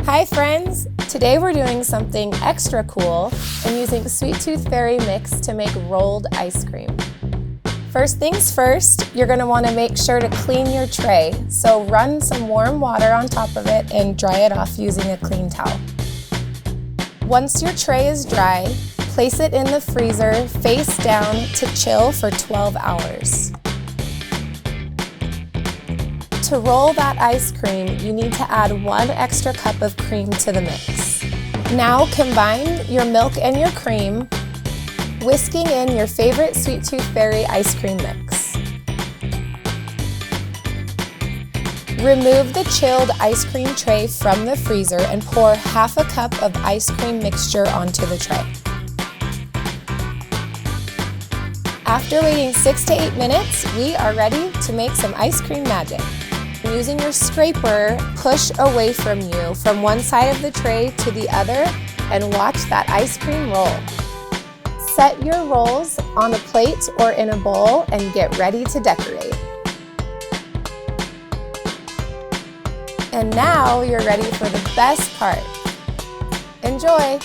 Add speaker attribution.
Speaker 1: Hi friends! Today we're doing something extra cool and using Sweet Tooth Fairy mix to make rolled ice cream. First things first, you're going to want to make sure to clean your tray, so run some warm water on top of it and dry it off using a clean towel. Once your tray is dry, place it in the freezer face down to chill for 12 hours. To roll that ice cream, you need to add 1 extra cup of cream to the mix. Now combine your milk and your cream, whisking in your favorite Sweet Tooth Fairy ice cream mix. Remove the chilled ice cream tray from the freezer and pour half a cup of ice cream mixture onto the tray. After waiting 6 to 8 minutes, we are ready to make some ice cream magic. Using your scraper, push away from you from one side of the tray to the other and watch that ice cream roll. Set your rolls on a plate or in a bowl and get ready to decorate. And now you're ready for the best part. Enjoy!